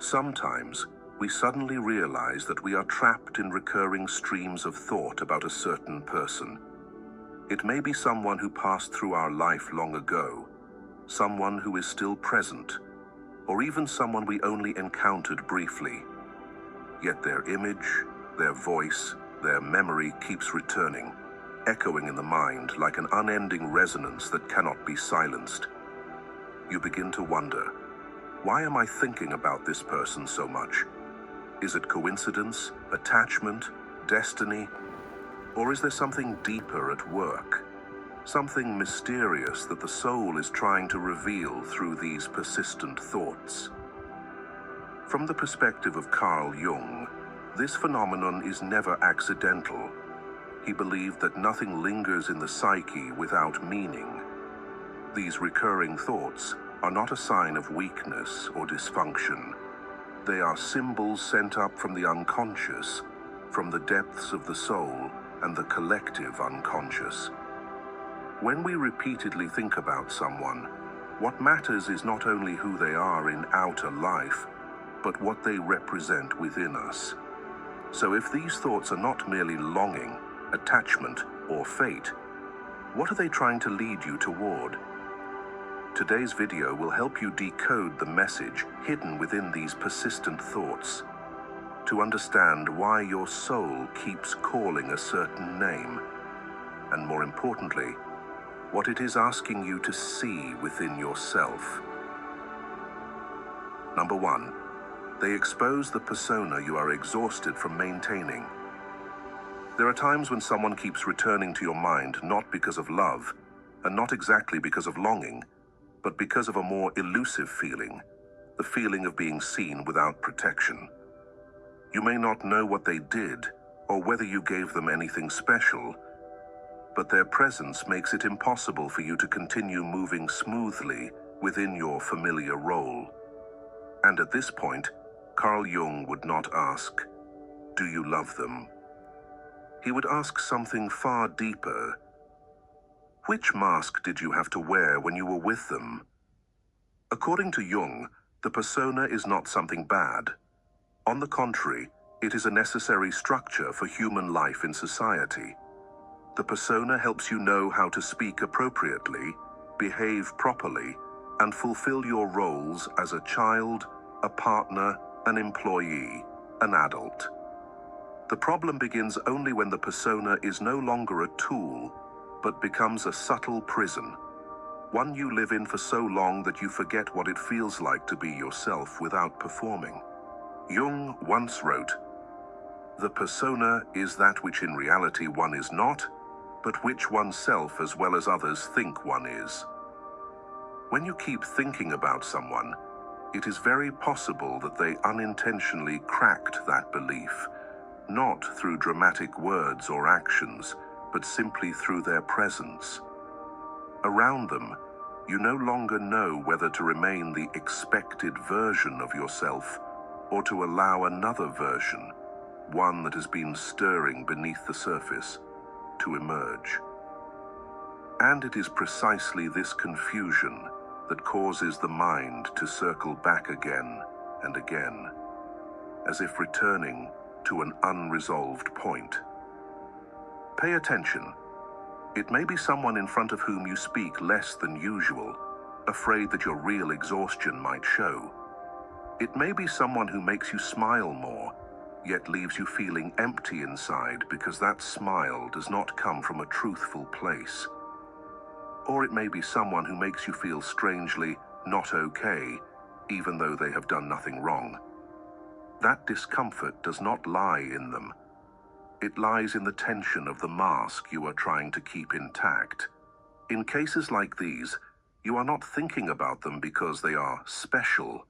Sometimes, we suddenly realize that we are trapped in recurring streams of thought about a certain person. It may be someone who passed through our life long ago, someone who is still present, or even someone we only encountered briefly. Yet their image, their voice, their memory keeps returning, echoing in the mind like an unending resonance that cannot be silenced. You begin to wonder, why am I thinking about this person so much? Is it coincidence, attachment, destiny, or is there something deeper at work? Something mysterious that the soul is trying to reveal through these persistent thoughts. From the perspective of Carl Jung, this phenomenon is never accidental. He believed that nothing lingers in the psyche without meaning. These recurring thoughts are not a sign of weakness or dysfunction. They are symbols sent up from the unconscious, from the depths of the soul and the collective unconscious. When we repeatedly think about someone, what matters is not only who they are in outer life, but what they represent within us. So if these thoughts are not merely longing, attachment, or fate, what are they trying to lead you toward? Today's video will help you decode the message hidden within these persistent thoughts, to understand why your soul keeps calling a certain name, and more importantly, what it is asking you to see within yourself. Number 1, they expose the persona you are exhausted from maintaining. There are times when someone keeps returning to your mind not because of love, and not exactly because of longing, but because of a more elusive feeling, the feeling of being seen without protection. You may not know what they did, or whether you gave them anything special, but their presence makes it impossible for you to continue moving smoothly within your familiar role. And at this point, Carl Jung would not ask, "Do you love them?" He would ask something far deeper. Which mask did you have to wear when you were with them? According to Jung, the persona is not something bad. On the contrary, it is a necessary structure for human life in society. The persona helps you know how to speak appropriately, behave properly, and fulfill your roles as a child, a partner, an employee, an adult. The problem begins only when the persona is no longer a tool, but becomes a subtle prison, one you live in for so long that you forget what it feels like to be yourself without performing. Jung once wrote, "The persona is that which in reality one is not, but which oneself as well as others think one is." When you keep thinking about someone, it is very possible that they unintentionally cracked that belief, not through dramatic words or actions, but simply through their presence. Around them, you no longer know whether to remain the expected version of yourself or to allow another version, one that has been stirring beneath the surface, to emerge. And it is precisely this confusion that causes the mind to circle back again and again, as if returning to an unresolved point. Pay attention. It may be someone in front of whom you speak less than usual, afraid that your real exhaustion might show. It may be someone who makes you smile more, yet leaves you feeling empty inside because that smile does not come from a truthful place. Or it may be someone who makes you feel strangely not okay, even though they have done nothing wrong. That discomfort does not lie in them. It lies in the tension of the mask you are trying to keep intact. In cases like these, you are not thinking about them because they are special,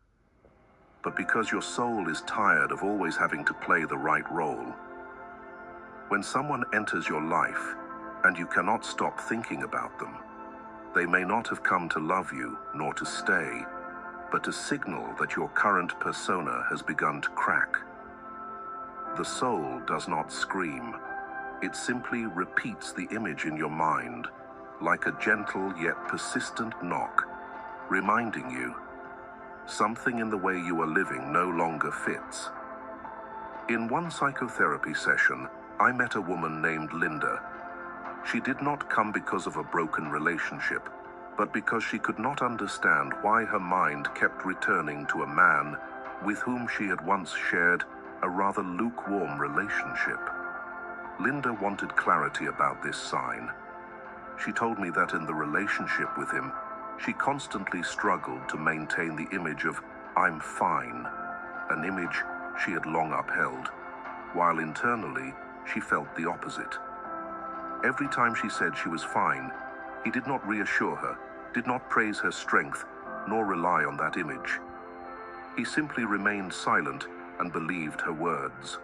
but because your soul is tired of always having to play the right role. When someone enters your life and you cannot stop thinking about them, they may not have come to love you nor to stay, but to signal that your current persona has begun to crack. The soul does not scream. It simply repeats the image in your mind, like a gentle yet persistent knock, reminding you, Something in the way you are living no longer fits. In one psychotherapy session, I met a woman named Linda. She did not come because of a broken relationship, but because she could not understand why her mind kept returning to a man with whom she had once shared a rather lukewarm relationship. Linda wanted clarity about this sign. She told me that in the relationship with him, she constantly struggled to maintain the image of "I'm fine," an image she had long upheld, while internally she felt the opposite. Every time she said she was fine, he did not reassure her, did not praise her strength, nor rely on that image. He simply remained silent and believed her words.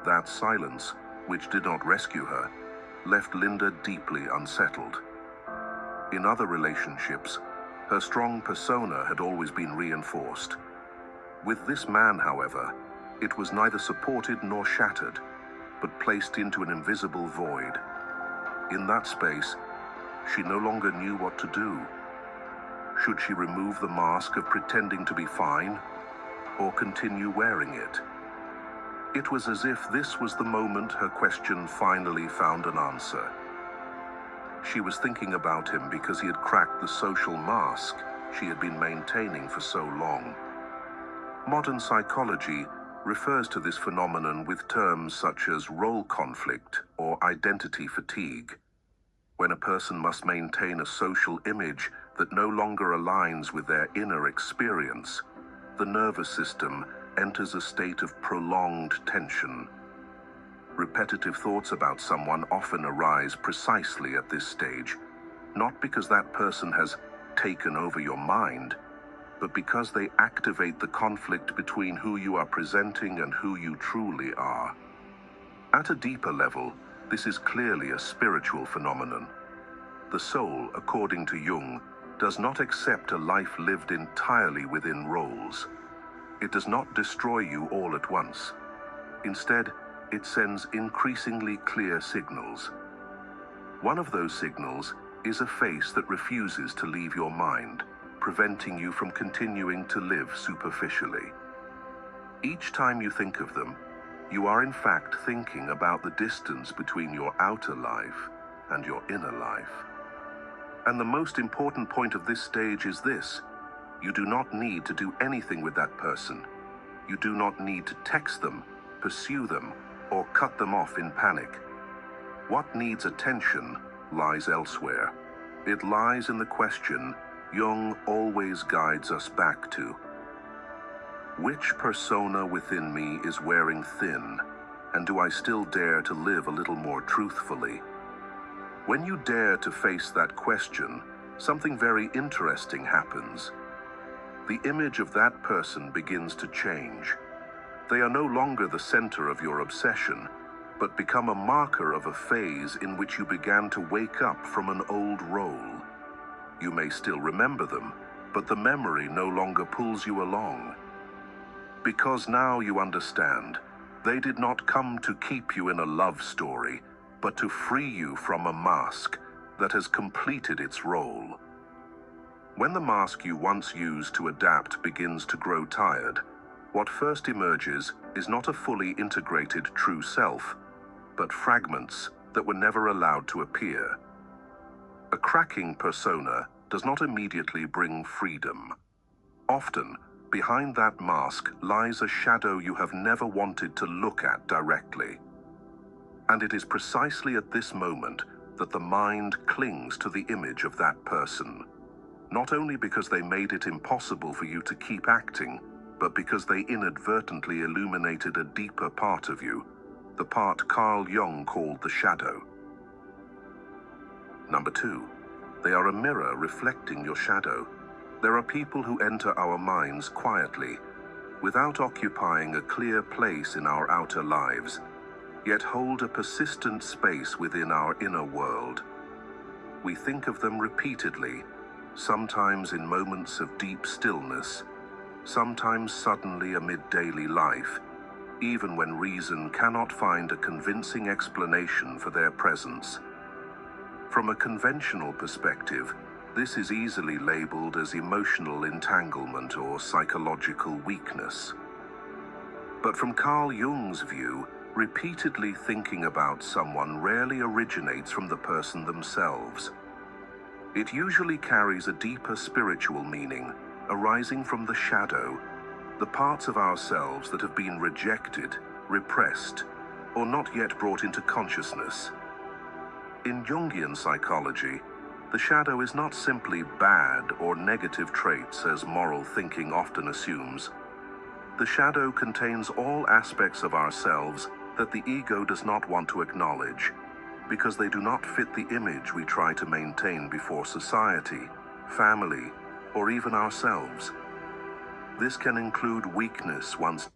That silence, which did not rescue her, left Linda deeply unsettled. In other relationships, her strong persona had always been reinforced. With this man, however, it was neither supported nor shattered, but placed into an invisible void. In that space, she no longer knew what to do. Should she remove the mask of pretending to be fine, or continue wearing it? It was as if this was the moment her question finally found an answer. She was thinking about him because he had cracked the social mask she had been maintaining for so long. Modern psychology refers to this phenomenon with terms such as role conflict or identity fatigue. When a person must maintain a social image that no longer aligns with their inner experience, the nervous system enters a state of prolonged tension. Repetitive thoughts about someone often arise precisely at this stage, not because that person has taken over your mind, but because they activate the conflict between who you are presenting and who you truly are. At a deeper level, this is clearly a spiritual phenomenon. The soul, according to Jung, does not accept a life lived entirely within roles. It does not destroy you all at once. Instead, it sends increasingly clear signals. One of those signals is a face that refuses to leave your mind, preventing you from continuing to live superficially. Each time you think of them, you are in fact thinking about the distance between your outer life and your inner life. And the most important point of this stage is this: you do not need to do anything with that person. You do not need to text them, pursue them, or cut them off in panic. What needs attention lies elsewhere. It lies in the question Jung always guides us back to. Which persona within me is wearing thin, and do I still dare to live a little more truthfully? When you dare to face that question, something very interesting happens. The image of that person begins to change. They are no longer the center of your obsession, but become a marker of a phase in which you began to wake up from an old role. You may still remember them, but the memory no longer pulls you along. Because now you understand, they did not come to keep you in a love story, but to free you from a mask that has completed its role. When the mask you once used to adapt begins to grow tired, what first emerges is not a fully integrated true self, but fragments that were never allowed to appear. A cracking persona does not immediately bring freedom. Often, behind that mask lies a shadow you have never wanted to look at directly. And it is precisely at this moment that the mind clings to the image of that person. Not only because they made it impossible for you to keep acting, but because they inadvertently illuminated a deeper part of you, the part Carl Jung called the shadow. Number 2, they are a mirror reflecting your shadow. There are people who enter our minds quietly, without occupying a clear place in our outer lives, yet hold a persistent space within our inner world. We think of them repeatedly, sometimes in moments of deep stillness, sometimes suddenly amid daily life, even when reason cannot find a convincing explanation for their presence. From a conventional perspective, This is easily labeled as emotional entanglement or psychological weakness. But from Carl Jung's view, repeatedly thinking about someone rarely originates from the person themselves. It usually carries a deeper spiritual meaning, arising from the shadow, the parts of ourselves that have been rejected, repressed, or not yet brought into consciousness. In Jungian psychology, the shadow is not simply bad or negative traits as moral thinking often assumes. The shadow contains all aspects of ourselves that the ego does not want to acknowledge, because they do not fit the image we try to maintain before society, family, or even ourselves. This can include weakness once